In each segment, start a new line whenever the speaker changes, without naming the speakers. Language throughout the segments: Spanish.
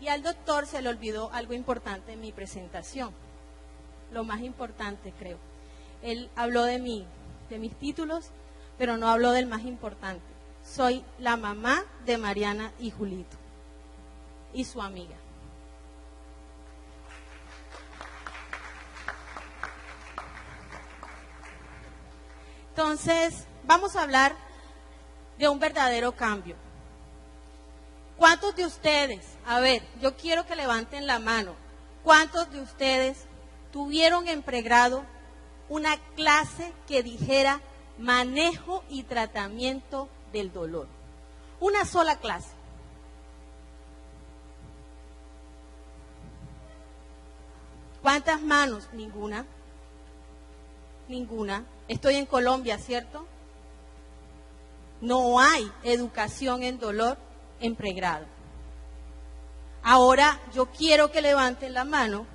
Y al doctor se le olvidó algo importante en mi presentación, lo más importante creo. Él habló de mis títulos, pero no habló del más importante. Soy la mamá de Mariana y Julito, y su amiga. Entonces, vamos a hablar de un verdadero cambio. ¿Cuántos de ustedes, a ver, yo quiero que levanten la mano, cuántos de ustedes tuvieron en pregrado una clase que dijera manejo y tratamiento del dolor? Una sola clase. ¿Cuántas manos? Ninguna. Ninguna. Estoy en Colombia, ¿cierto? No hay educación en dolor en pregrado. Ahora yo quiero que levanten la mano.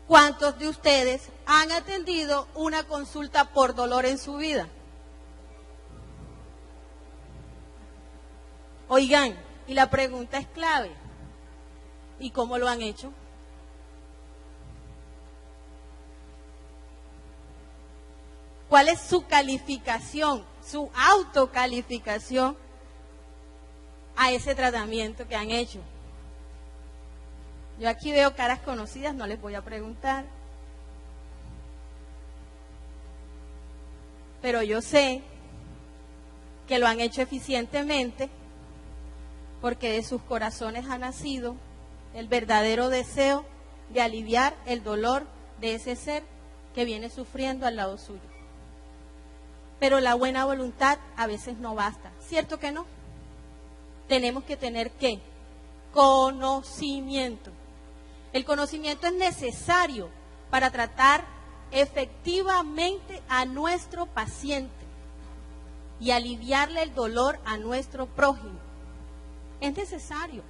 ¿Cuántos de ustedes han atendido una consulta por dolor en su vida? Oigan, y la pregunta es clave. ¿Y cómo lo han hecho? ¿Cuál es su calificación, su autocalificación a ese tratamiento que han hecho? Yo aquí veo caras conocidas, no les voy a preguntar. Pero yo sé que lo han hecho eficientemente porque de sus corazones ha nacido el verdadero deseo de aliviar el dolor de ese ser que viene sufriendo al lado suyo. Pero la buena voluntad a veces no basta, ¿cierto que no? Tenemos que tener ¿qué? Conocimiento. El conocimiento es necesario para tratar efectivamente a nuestro paciente y aliviarle el dolor a nuestro prójimo. Es necesario.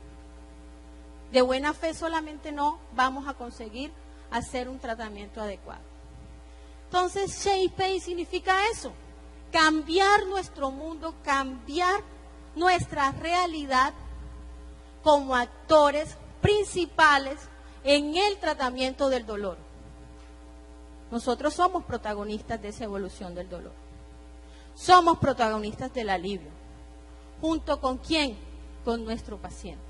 De buena fe solamente no vamos a conseguir hacer un tratamiento adecuado. Entonces, ShapePay significa eso. Cambiar nuestro mundo, cambiar nuestra realidad como actores principales en el tratamiento del dolor. Nosotros somos protagonistas de esa evolución del dolor. Somos protagonistas del alivio. ¿Junto con quién? Con nuestro paciente.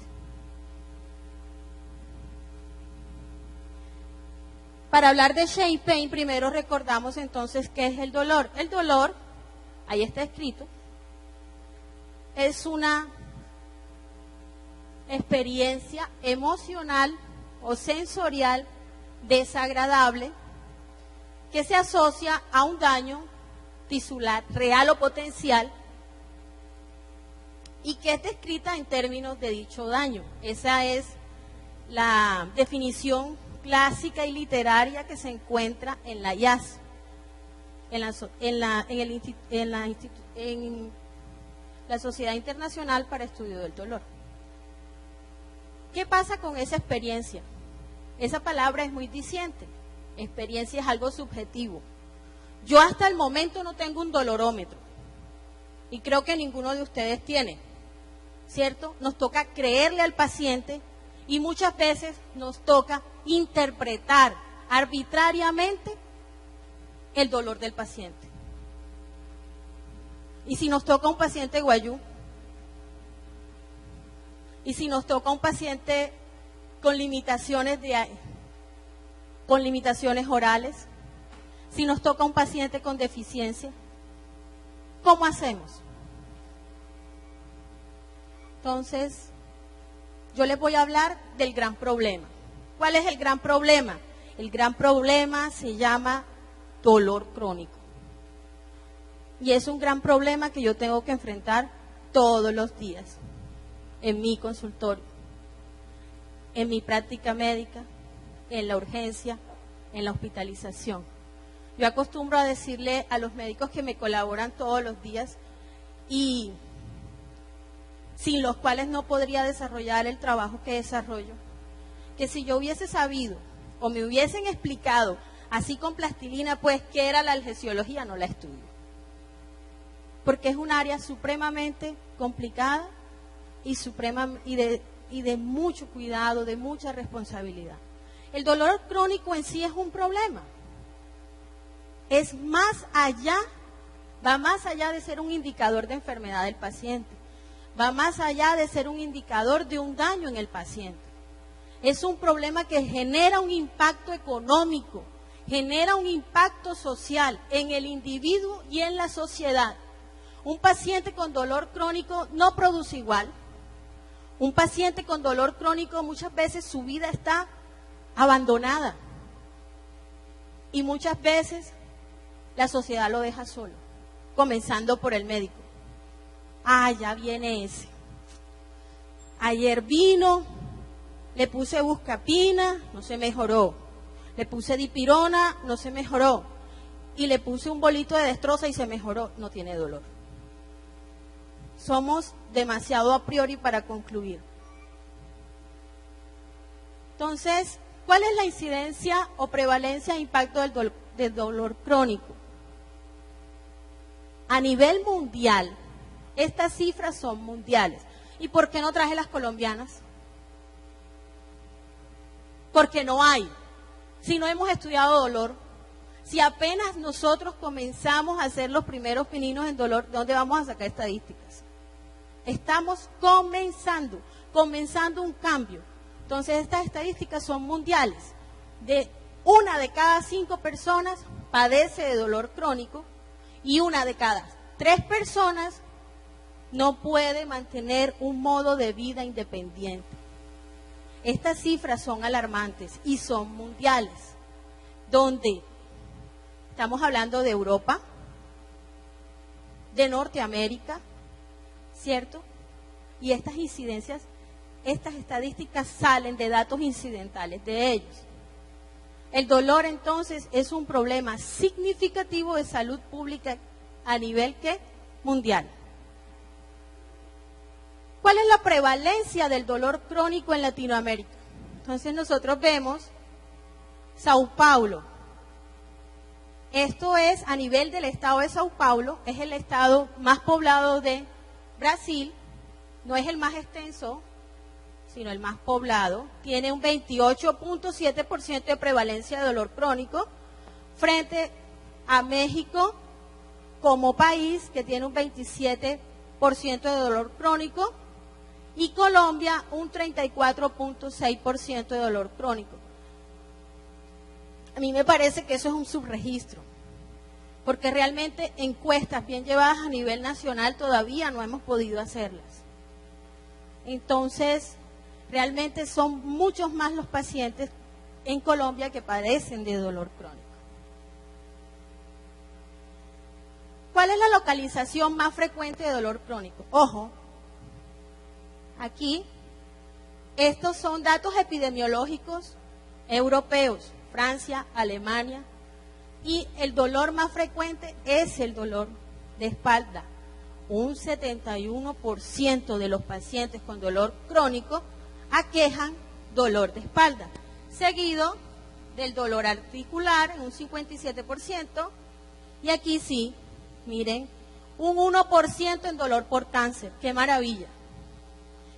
Para hablar de ShapePay, primero recordamos entonces qué es el dolor. El dolor, ahí está escrito, es una experiencia emocional o sensorial desagradable que se asocia a un daño tisular real o potencial y que es descrita en términos de dicho daño. Esa es la definición clásica y literaria que se encuentra en la IAS, en la Sociedad Internacional para Estudio del Dolor. ¿Qué pasa con esa experiencia? Esa palabra es muy diciente. Experiencia es algo subjetivo. Yo hasta el momento no tengo un dolorómetro y creo que ninguno de ustedes tiene, ¿cierto? Nos toca creerle al paciente y muchas veces nos toca interpretar arbitrariamente el dolor del paciente. Y si nos toca un paciente guayú, y si nos toca un paciente con limitaciones orales, si nos toca un paciente con deficiencia, ¿cómo hacemos? Entonces, yo les voy a hablar del gran problema. ¿Cuál es el gran problema? El gran problema se llama dolor crónico. Y es un gran problema que yo tengo que enfrentar todos los días en mi consultorio, en mi práctica médica, en la urgencia, en la hospitalización. Yo acostumbro a decirle a los médicos que me colaboran todos los días y sin los cuales no podría desarrollar el trabajo que desarrollo, que si yo hubiese sabido o me hubiesen explicado así con plastilina, pues, qué era la anestesiología, no la estudio. Porque es un área supremamente complicada y y de mucho cuidado, de mucha responsabilidad. El dolor crónico en sí es un problema. Es más allá, va más allá de ser un indicador de enfermedad del paciente. Va más allá de ser un indicador de un daño en el paciente. Es un problema que genera un impacto económico, genera un impacto social en el individuo y en la sociedad. Un paciente con dolor crónico no produce igual. Un paciente con dolor crónico muchas veces su vida está abandonada. Y muchas veces la sociedad lo deja solo, comenzando por el médico. Ah, ya viene ese. Ayer vino, le puse buscapina, no se mejoró. Le puse dipirona, no se mejoró. Y le puse un bolito de destroza y se mejoró, no tiene dolor. Somos demasiado a priori para concluir. Entonces, ¿cuál es la incidencia o prevalencia e impacto del dolor crónico? A nivel mundial, estas cifras son mundiales. ¿Y por qué no traje las colombianas? Porque no hay. Si no hemos estudiado dolor, si apenas nosotros comenzamos a hacer los primeros pininos en dolor, ¿de dónde vamos a sacar estadísticas? Estamos comenzando un cambio. Entonces estas estadísticas son mundiales. De 1 de cada 5 personas padece de dolor crónico y 1 de cada 3 personas no puede mantener un modo de vida independiente. Estas cifras son alarmantes y son mundiales, donde estamos hablando de Europa, de Norteamérica, ¿cierto? Y estas incidencias, estas estadísticas salen de datos incidentales de ellos. El dolor entonces es un problema significativo de salud pública a nivel ¿qué? Mundial. ¿Cuál es la prevalencia del dolor crónico en Latinoamérica? Entonces nosotros vemos Sao Paulo. Esto es a nivel del estado de Sao Paulo, es el estado más poblado de Brasil, no es el más extenso, sino el más poblado. Tiene un 28.7% de prevalencia de dolor crónico, frente a México como país, que tiene un 27% de dolor crónico, y Colombia un 34.6% de dolor crónico. A mí me parece que eso es un subregistro, porque realmente encuestas bien llevadas a nivel nacional todavía no hemos podido hacerlas. Entonces, realmente son muchos más los pacientes en Colombia que padecen de dolor crónico. ¿Cuál es la localización más frecuente de dolor crónico? Ojo, aquí, estos son datos epidemiológicos europeos, Francia, Alemania, y el dolor más frecuente es el dolor de espalda. Un 71% de los pacientes con dolor crónico aquejan dolor de espalda, seguido del dolor articular en un 57%, y aquí sí, miren, un 1% en dolor por cáncer. ¡Qué maravilla!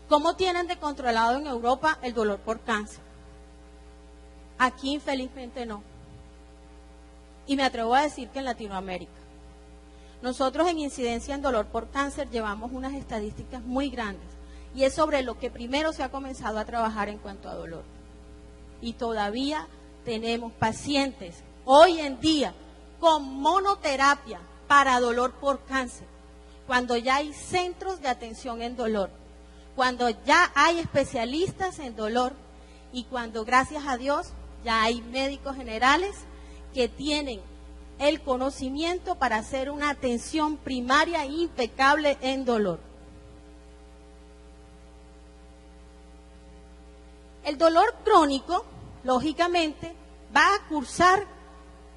¿Cómo tienen de controlado en Europa el dolor por cáncer? Aquí infelizmente no. Y me atrevo a decir que en Latinoamérica. Nosotros en incidencia en dolor por cáncer llevamos unas estadísticas muy grandes. Y es sobre lo que primero se ha comenzado a trabajar en cuanto a dolor. Y todavía tenemos pacientes hoy en día con monoterapia para dolor por cáncer, cuando ya hay centros de atención en dolor, cuando ya hay especialistas en dolor y cuando, gracias a Dios, ya hay médicos generales que tienen el conocimiento para hacer una atención primaria impecable en dolor. El dolor crónico, lógicamente, va a cursar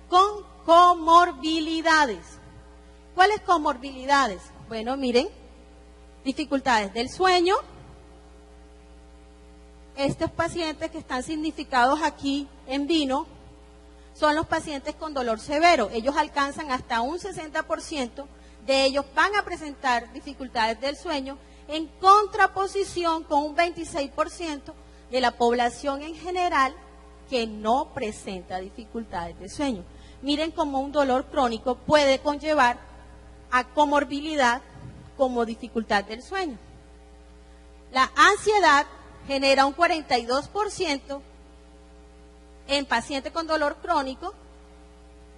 con comorbilidades. ¿Cuáles comorbilidades? Bueno, miren, dificultades del sueño. Estos pacientes que están significados aquí en vino son los pacientes con dolor severo. Ellos alcanzan hasta un 60%, de ellos van a presentar dificultades del sueño en contraposición con un 26% de la población en general que no presenta dificultades de sueño. Miren cómo un dolor crónico puede conllevar a comorbilidad como dificultad del sueño. La ansiedad genera un 42% en pacientes con dolor crónico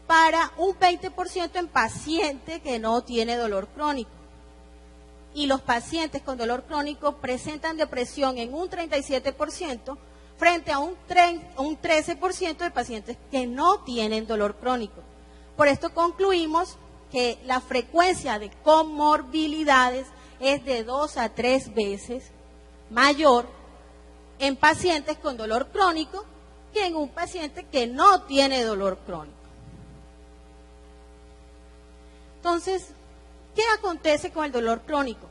para un 20% en paciente que no tiene dolor crónico. Y los pacientes con dolor crónico presentan depresión en un 37% frente a un 13% de pacientes que no tienen dolor crónico. Por esto concluimos que la frecuencia de comorbilidades es de 2 a 3 veces mayor en pacientes con dolor crónico que en un paciente que no tiene dolor crónico. Entonces, ¿qué acontece con el dolor crónico?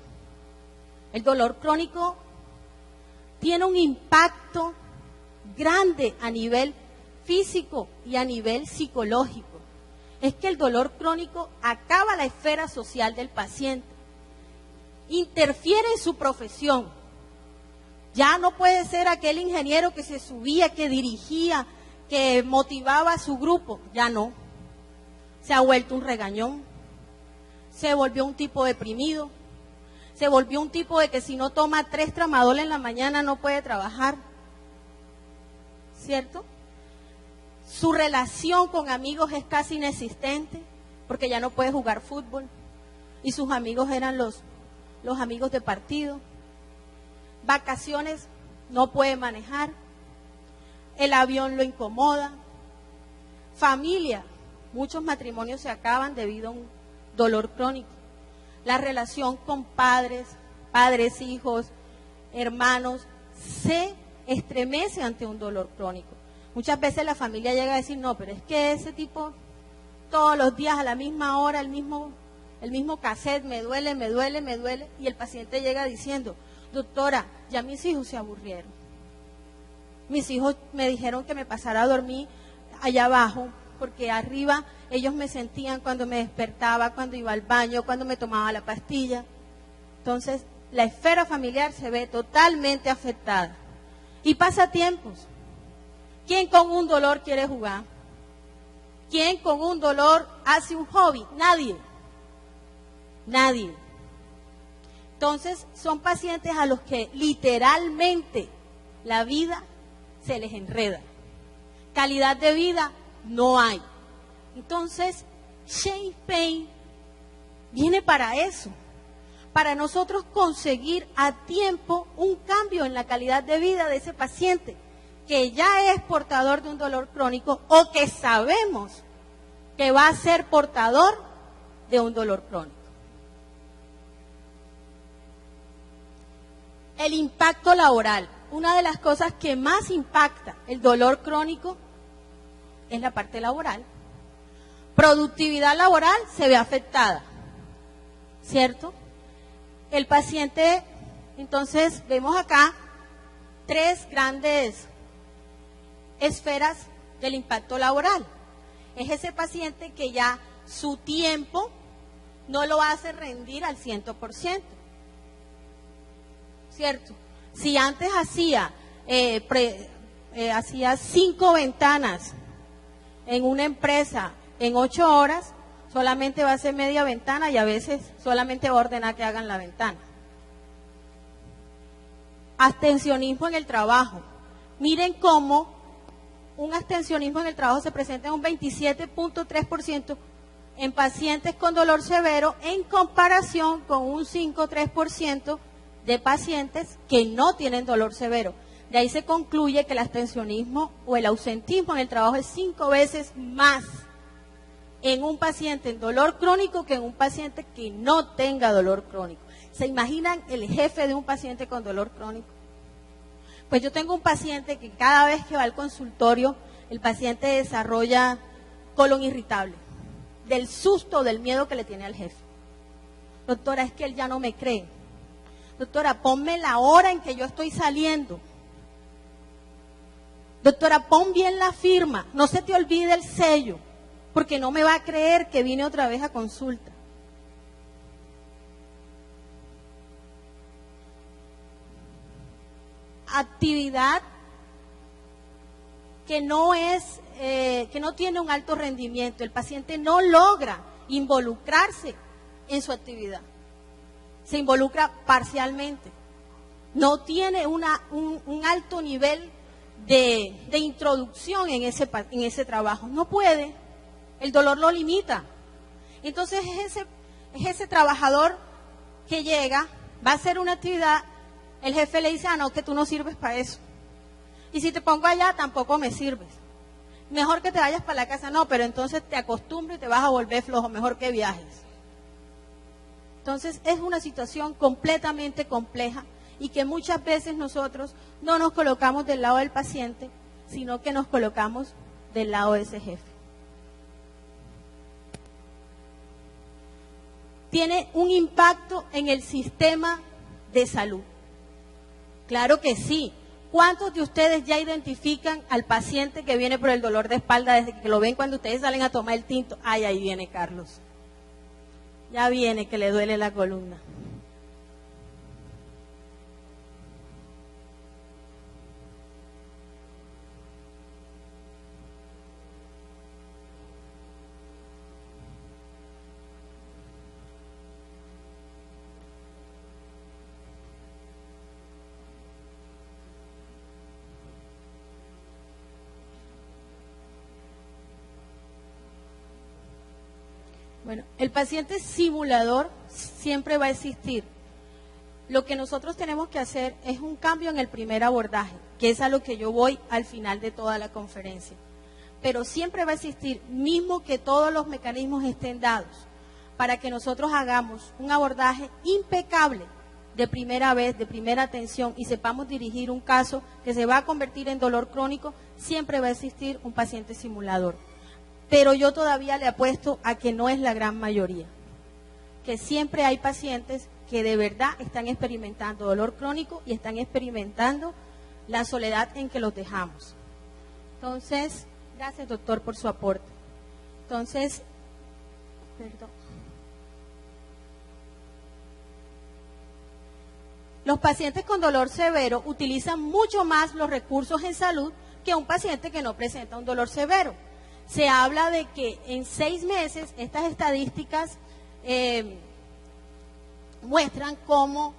El dolor crónico tiene un impacto grande a nivel físico y a nivel psicológico. Es que el dolor crónico acaba la esfera social del paciente, interfiere en su profesión. Ya no puede ser aquel ingeniero que se subía, que dirigía, que motivaba a su grupo, ya no. Se ha vuelto un regañón, se volvió un tipo deprimido, se volvió un tipo de que si no toma 3 tramadol en la mañana no puede trabajar, ¿cierto? Su relación con amigos es casi inexistente, porque ya no puede jugar fútbol, y sus amigos eran los amigos de partido. Vacaciones no puede manejar, el avión lo incomoda. Familia, muchos matrimonios se acaban debido a un dolor crónico. La relación con padres, hijos, hermanos, se estremece ante un dolor crónico. Muchas veces la familia llega a decir, no, pero es que ese tipo todos los días a la misma hora, el mismo cassette, me duele, y el paciente llega diciendo, doctora, ya mis hijos se aburrieron. Mis hijos me dijeron que me pasara a dormir allá abajo, porque arriba ellos me sentían cuando me despertaba, cuando iba al baño, cuando me tomaba la pastilla. Entonces, la esfera familiar se ve totalmente afectada. Y pasatiempos. ¿Quién con un dolor quiere jugar? ¿Quién con un dolor hace un hobby? Nadie. Nadie. Entonces, son pacientes a los que literalmente la vida se les enreda. Calidad de vida no hay. Entonces, Shane Payne viene para eso, para nosotros conseguir a tiempo un cambio en la calidad de vida de ese paciente que ya es portador de un dolor crónico o que sabemos que va a ser portador de un dolor crónico. El impacto laboral. Una de las cosas que más impacta el dolor crónico es la parte laboral. Productividad laboral se ve afectada, ¿cierto? El paciente, entonces, vemos acá 3 grandes esferas del impacto laboral. Es ese paciente que ya su tiempo no lo hace rendir al 100%, ¿cierto? Si antes hacía 5 ventanas en una empresa en 8 horas, solamente va a hacer media ventana y a veces solamente va a ordenar que hagan la ventana. Abstencionismo en el trabajo. Miren cómo un abstencionismo en el trabajo se presenta en un 27.3% en pacientes con dolor severo en comparación con un 5.3% de pacientes que no tienen dolor severo. De ahí se concluye que el abstencionismo o el ausentismo en el trabajo es 5 veces más en un paciente en dolor crónico que en un paciente que no tenga dolor crónico. ¿Se imaginan el jefe de un paciente con dolor crónico? Pues yo tengo un paciente que cada vez que va al consultorio, el paciente desarrolla colon irritable, del susto, del miedo que le tiene al jefe. Doctora, es que él ya no me cree. Doctora, ponme la hora en que yo estoy saliendo. Doctora, pon bien la firma, no se te olvide el sello, porque no me va a creer que vine otra vez a consulta. actividad que no tiene un alto rendimiento. El paciente no logra involucrarse en su actividad. Se involucra parcialmente. No tiene un alto nivel de introducción en ese trabajo. No puede. El dolor lo limita. Entonces es ese trabajador que llega, va a hacer una actividad, el jefe le dice, no, que tú no sirves para eso. Y si te pongo allá, tampoco me sirves. Mejor que te vayas para la casa. No, pero entonces te acostumbras y te vas a volver flojo, mejor que viajes. Entonces es una situación completamente compleja y que muchas veces nosotros no nos colocamos del lado del paciente, sino que nos colocamos del lado de ese jefe. Tiene un impacto en el sistema de salud. Claro que sí. ¿Cuántos de ustedes ya identifican al paciente que viene por el dolor de espalda desde que lo ven cuando ustedes salen a tomar el tinto? Ay, ahí viene Carlos. Ya viene que le duele la columna. Bueno, el paciente simulador siempre va a existir. Lo que nosotros tenemos que hacer es un cambio en el primer abordaje, que es a lo que yo voy al final de toda la conferencia. Pero siempre va a existir, mismo que todos los mecanismos estén dados, para que nosotros hagamos un abordaje impecable de primera vez, de primera atención, y sepamos dirigir un caso que se va a convertir en dolor crónico, siempre va a existir un paciente simulador. Pero yo todavía le apuesto a que no es la gran mayoría, que siempre hay pacientes que de verdad están experimentando dolor crónico y están experimentando la soledad en que los dejamos. Entonces, gracias doctor por su aporte. Entonces, los pacientes con dolor severo utilizan mucho más los recursos en salud que un paciente que no presenta un dolor severo. Se habla de que en 6 meses estas estadísticas muestran cómo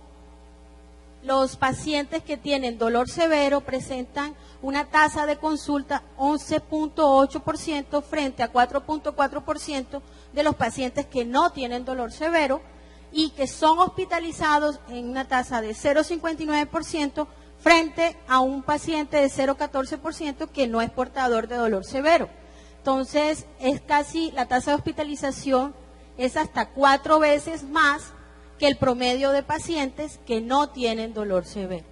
los pacientes que tienen dolor severo presentan una tasa de consulta 11.8% frente a 4.4% de los pacientes que no tienen dolor severo y que son hospitalizados en una tasa de 0.59% frente a un paciente de 0.14% que no es portador de dolor severo. Entonces, es casi, la tasa de hospitalización es hasta 4 veces más que el promedio de pacientes que no tienen dolor severo.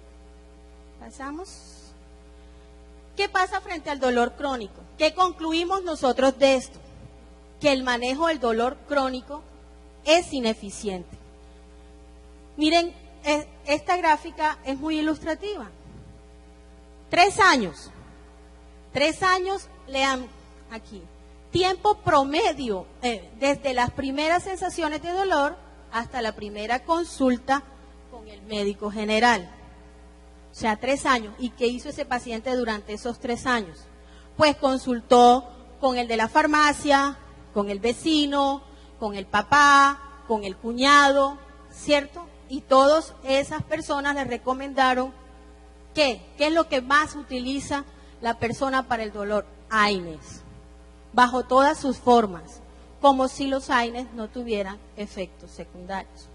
¿Pasamos? ¿Qué pasa frente al dolor crónico? ¿Qué concluimos nosotros de esto? Que el manejo del dolor crónico es ineficiente. Miren, esta gráfica es muy ilustrativa. 3 años. 3 años, lean aquí. Tiempo promedio desde las primeras sensaciones de dolor hasta la primera consulta con el médico general. O sea, 3 años. ¿Y qué hizo ese paciente durante esos 3 años? Pues consultó con el de la farmacia, con el vecino, con el papá, con el cuñado, ¿cierto? Y todas esas personas le recomendaron ¿qué es lo que más utiliza la persona para el dolor? AINES, bajo todas sus formas, como si los AINES no tuvieran efectos secundarios,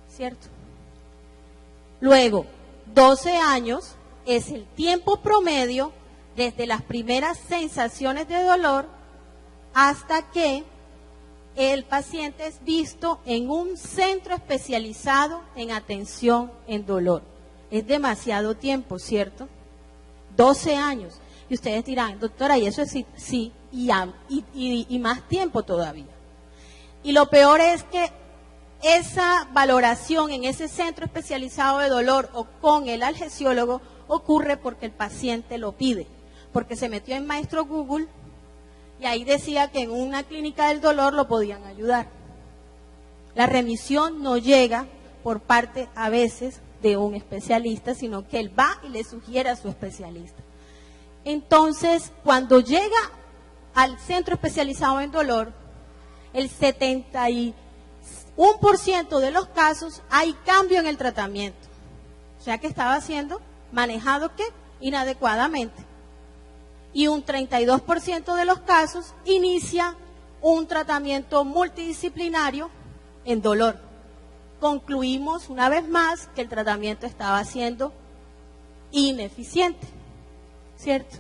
¿cierto? Luego, 12 años es el tiempo promedio desde las primeras sensaciones de dolor hasta que el paciente es visto en un centro especializado en atención en dolor. Es demasiado tiempo, ¿cierto? 12 años. Y ustedes dirán, doctora, ¿y eso es sí? Y más tiempo todavía. Y lo peor es que esa valoración en ese centro especializado de dolor o con el anestesiólogo ocurre porque el paciente lo pide, porque se metió en Maestro Google y ahí decía que en una clínica del dolor lo podían ayudar. La remisión no llega por parte a veces de un especialista, sino que él va y le sugiere a su especialista. Entonces, cuando llega al centro especializado en dolor, el 71% de los casos hay cambio en el tratamiento. O sea que estaba siendo manejado ¿qué? Inadecuadamente. Y un 32% de los casos inicia un tratamiento multidisciplinario en dolor. Concluimos una vez más que el tratamiento estaba siendo ineficiente, ¿cierto?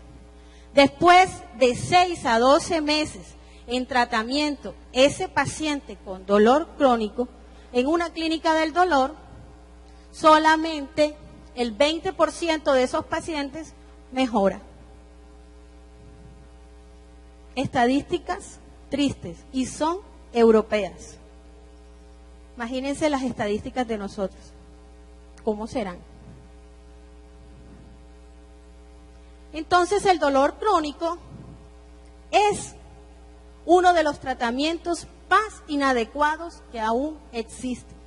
Después de 6 a 12 meses en tratamiento, ese paciente con dolor crónico, en una clínica del dolor, solamente el 20% de esos pacientes mejora. Estadísticas tristes y son europeas. Imagínense las estadísticas de nosotros. ¿Cómo serán? Entonces el dolor crónico es uno de los tratamientos más inadecuados que aún existen.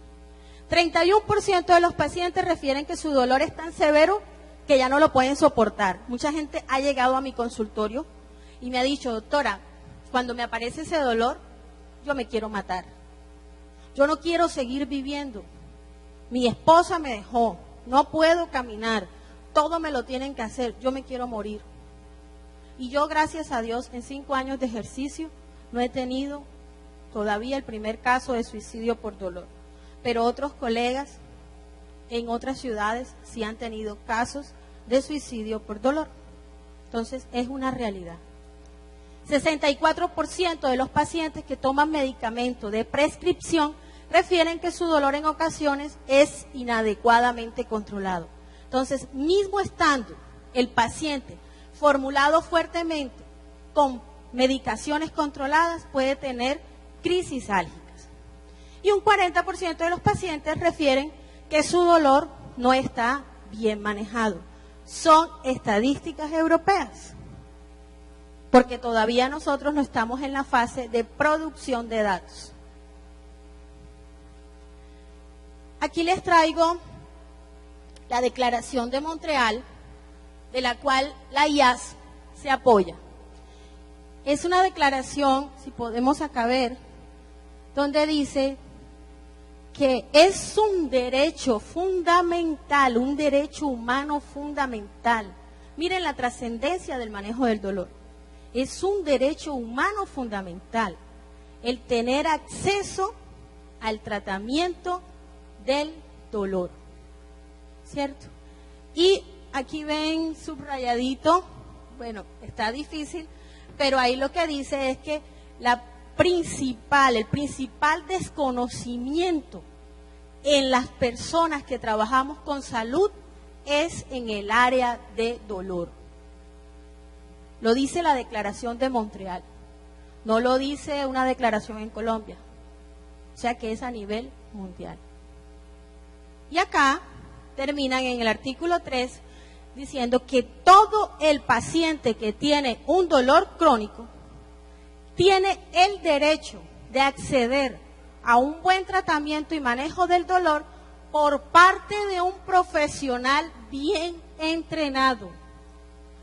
31% de los pacientes refieren que su dolor es tan severo que ya no lo pueden soportar. Mucha gente ha llegado a mi consultorio y me ha dicho, doctora, cuando me aparece ese dolor, yo me quiero matar. Yo no quiero seguir viviendo. Mi esposa me dejó, no puedo caminar, todo me lo tienen que hacer, yo me quiero morir. Y yo, gracias a Dios, en 5 años de ejercicio, no he tenido todavía el primer caso de suicidio por dolor. Pero otros colegas en otras ciudades sí han tenido casos de suicidio por dolor. Entonces, es una realidad. 64% de los pacientes que toman medicamento de prescripción refieren que su dolor en ocasiones es inadecuadamente controlado. Entonces, mismo estando el paciente formulado fuertemente con medicaciones controladas, puede tener crisis álgicas. Y un 40% de los pacientes refieren que su dolor no está bien manejado. Son estadísticas europeas, porque todavía nosotros no estamos en la fase de producción de datos. Aquí les traigo la Declaración de Montreal, de la cual la IAS se apoya. Es una declaración, si podemos acá ver, donde dice que es un derecho fundamental, un derecho humano fundamental. Miren la trascendencia del manejo del dolor. Es un derecho humano fundamental el tener acceso al tratamiento del dolor, ¿cierto? Y aquí ven subrayadito, bueno, está difícil, pero ahí lo que dice es que el principal desconocimiento en las personas que trabajamos con salud es en el área de dolor. Lo dice la Declaración de Montreal, no lo dice una declaración en Colombia, o sea que es a nivel mundial. Y acá terminan en el artículo 3 diciendo que todo el paciente que tiene un dolor crónico tiene el derecho de acceder a un buen tratamiento y manejo del dolor por parte de un profesional bien entrenado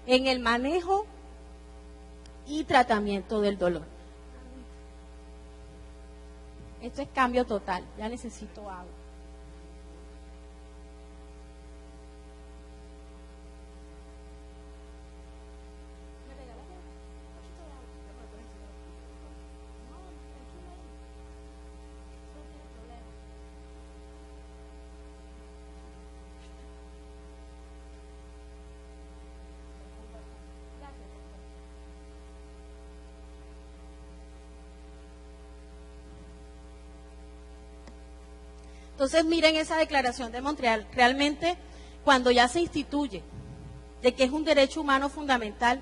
en el manejo y tratamiento del dolor. Esto es cambio total, ya necesito agua. Entonces miren esa Declaración de Montreal, realmente cuando ya se instituye de que es un derecho humano fundamental,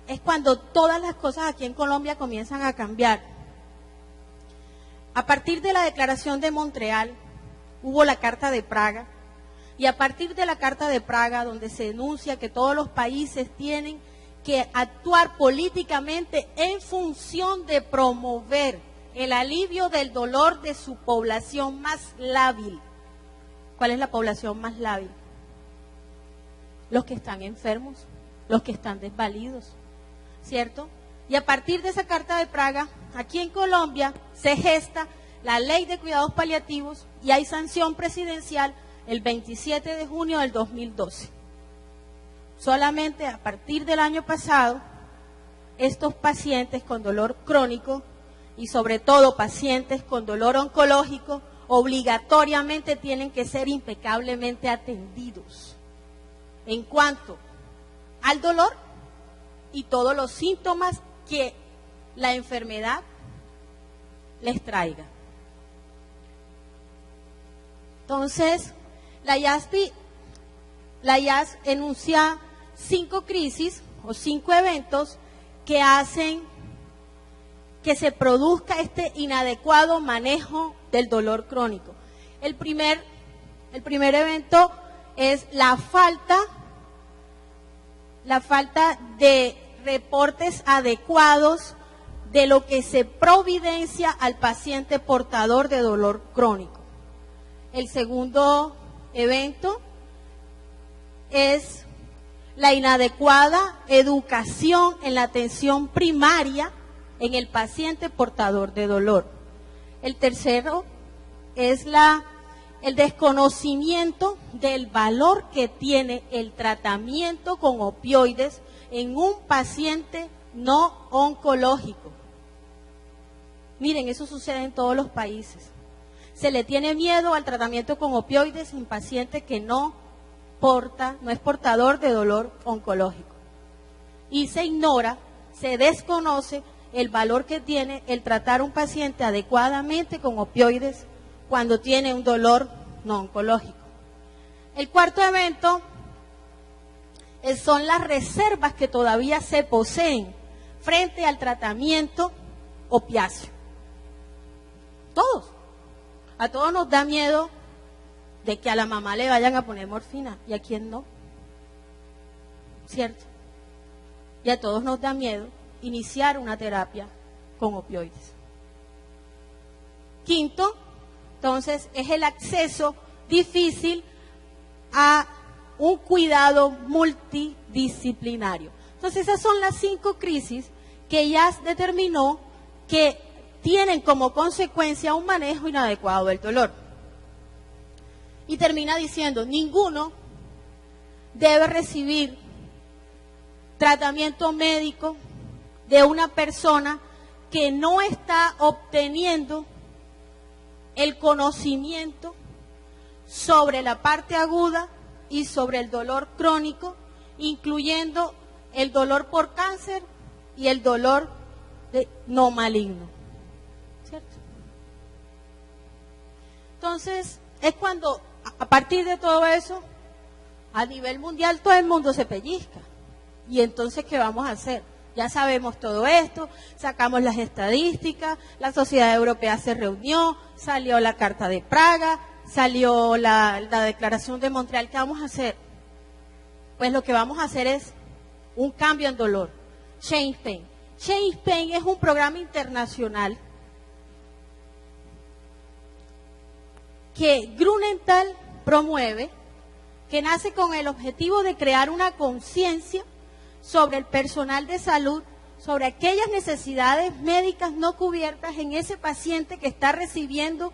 es cuando todas las cosas aquí en Colombia comienzan a cambiar. A partir de la Declaración de Montreal hubo la Carta de Praga, y a partir de la Carta de Praga, donde se enuncia que todos los países tienen que actuar políticamente en función de promover el alivio del dolor de su población más lábil. ¿Cuál es la población más lábil? Los que están enfermos, los que están desvalidos, ¿cierto? Y a partir de esa Carta de Praga, aquí en Colombia se gesta la Ley de Cuidados Paliativos y hay sanción presidencial el 27 de junio del 2012. Solamente a partir del año pasado, estos pacientes con dolor crónico y sobre todo pacientes con dolor oncológico obligatoriamente tienen que ser impecablemente atendidos en cuanto al dolor y todos los síntomas que la enfermedad les traiga. Entonces, la IAS enuncia 5 crisis o 5 eventos que hacen que se produzca este inadecuado manejo del dolor crónico. El primer evento es la falta de reportes adecuados de lo que se providencia al paciente portador de dolor crónico. El segundo evento es la inadecuada educación en la atención primaria en el paciente portador de dolor. El tercero es el desconocimiento del valor que tiene el tratamiento con opioides en un paciente no oncológico. Miren, eso sucede en todos los países. Se le tiene miedo al tratamiento con opioides en paciente que no es portador de dolor oncológico. Y se ignora, se desconoce el valor que tiene el tratar a un paciente adecuadamente con opioides cuando tiene un dolor no oncológico. El cuarto evento son las reservas que todavía se poseen frente al tratamiento opiáceo. A todos nos da miedo de que a la mamá le vayan a poner morfina, y a quién no, ¿cierto? Y a todos nos da miedo iniciar una terapia con opioides. Quinto, entonces, es el acceso difícil a un cuidado multidisciplinario. Entonces, esas son las 5 crisis que ya determinó que tienen como consecuencia un manejo inadecuado del dolor. Y termina diciendo, ninguno debe recibir tratamiento médico de una persona que no está obteniendo el conocimiento sobre la parte aguda y sobre el dolor crónico, incluyendo el dolor por cáncer y el dolor no maligno, ¿cierto? Entonces, es cuando, a partir de todo eso, a nivel mundial todo el mundo se pellizca. Y entonces, ¿qué vamos a hacer? Ya sabemos todo esto, sacamos las estadísticas, la Sociedad Europea se reunió, salió la Carta de Praga, salió la Declaración de Montreal. ¿Qué vamos a hacer? Pues lo que vamos a hacer es un cambio en dolor. Change Pain. Change Pain es un programa internacional que Grunenthal promueve, que nace con el objetivo de crear una conciencia sobre el personal de salud, sobre aquellas necesidades médicas no cubiertas en ese paciente que está recibiendo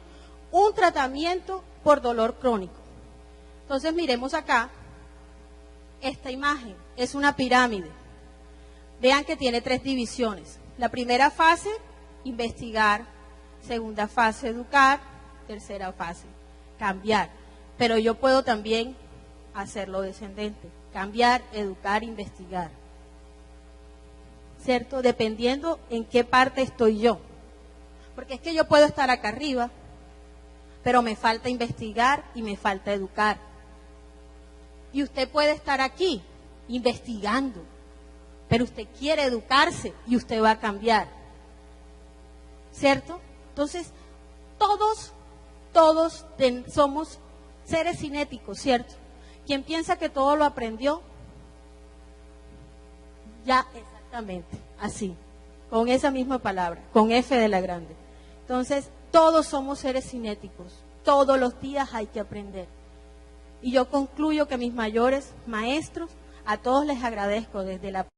un tratamiento por dolor crónico. Entonces, miremos acá, esta imagen es una pirámide. Vean que tiene 3 divisiones. La primera fase, investigar. Segunda fase, educar. Tercera fase, cambiar. Pero yo puedo también hacerlo descendente. Cambiar, educar, investigar. ¿Cierto? Dependiendo en qué parte estoy yo. Porque es que yo puedo estar acá arriba, pero me falta investigar y me falta educar. Y usted puede estar aquí, investigando, pero usted quiere educarse y usted va a cambiar. ¿Cierto? Entonces, todos somos seres cinéticos, ¿cierto? Quien piensa que todo lo aprendió, ya exactamente, así, con esa misma palabra, con F de la grande. Entonces, todos somos seres cinéticos, todos los días hay que aprender. Y yo concluyo que mis mayores maestros, a todos les agradezco desde la